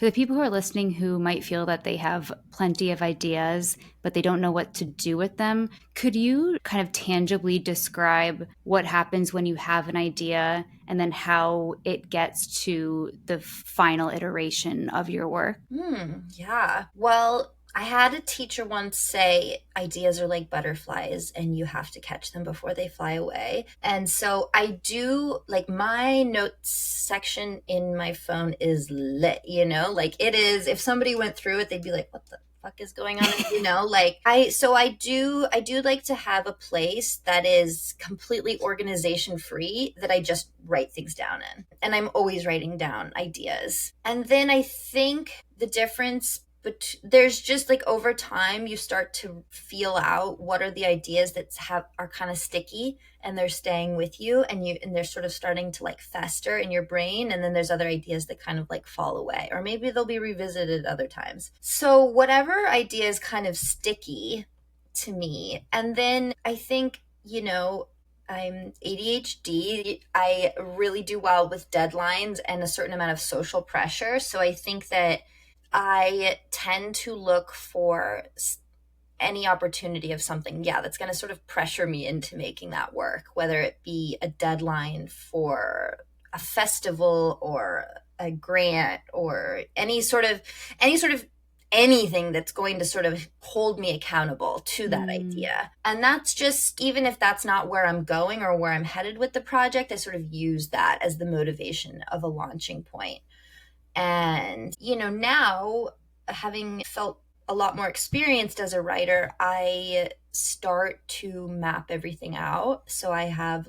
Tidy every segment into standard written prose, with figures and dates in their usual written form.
For the people who are listening who might feel that they have plenty of ideas, but they don't know what to do with them, could you kind of tangibly describe what happens when you have an idea and then how it gets to the final iteration of your work? Yeah. Well, I had a teacher once say ideas are like butterflies and you have to catch them before they fly away. And so I do like my notes section in my phone is lit, like it is. If somebody went through it, they'd be like, what the fuck is going on? Like I do like to have a place that is completely organization free that I just write things down in. And I'm always writing down ideas. And then I think the difference but there's just like over time you start to feel out what are the ideas that are kind of sticky and they're staying with you and they're sort of starting to like fester in your brain, and then there's other ideas that kind of like fall away or maybe they'll be revisited other times. So whatever idea is kind of sticky to me, and then I think I'm ADHD. I really do well with deadlines and a certain amount of social pressure. So I think that I tend to look for any opportunity of something, yeah, that's going to sort of pressure me into making that work, whether it be a deadline for a festival or a grant or any sort of anything that's going to sort of hold me accountable to that Mm. idea. And that's just, even if that's not where I'm going or where I'm headed with the project, I sort of use that as the motivation of a launching point. And, now having felt a lot more experienced as a writer, I start to map everything out. So I have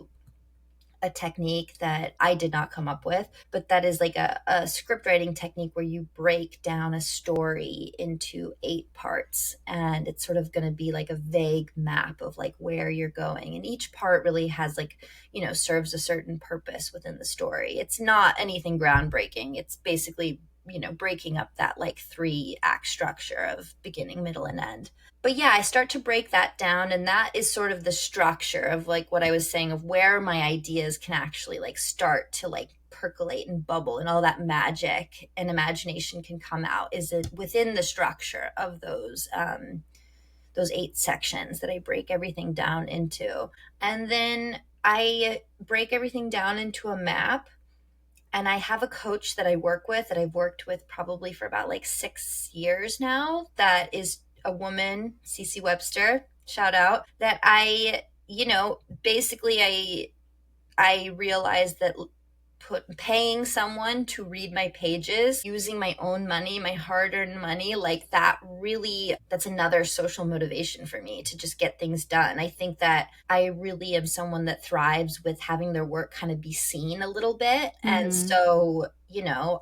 a technique that I did not come up with, but that is like a script writing technique where you break down a story into 8 parts. And it's sort of going to be like a vague map of like where you're going. And each part really has like, serves a certain purpose within the story. It's not anything groundbreaking. It's basically, breaking up that like 3 act structure of beginning, middle, and end. But yeah, I start to break that down, and that is sort of the structure of like what I was saying of where my ideas can actually like start to like percolate and bubble, and all that magic and imagination can come out is it within the structure of those 8 sections that I break everything down into. And then I break everything down into a map, and I have a coach that I work with that I've worked with probably for about like 6 years now. That is a woman, Cece Webster, shout out. That basically I realized that paying someone to read my pages using my own money, my hard-earned money, like that's another social motivation for me to just get things done. I think that I really am someone that thrives with having their work kind of be seen a little bit. And Mm-hmm. so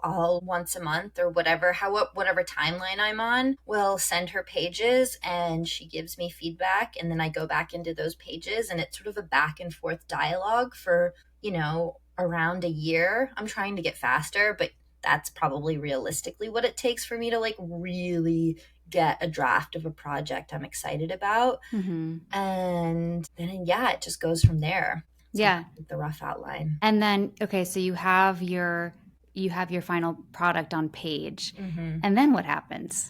I'll once a month or whatever timeline I'm on, will send her pages and she gives me feedback, and then I go back into those pages, and it's sort of a back and forth dialogue for around a year. I'm trying to get faster, but that's probably realistically what it takes for me to like really get a draft of a project I'm excited about. Mm-hmm. And then, yeah, it just goes from there. So Yeah. the rough outline. And then, okay, so you have your final product on page. Hmm. And then what happens?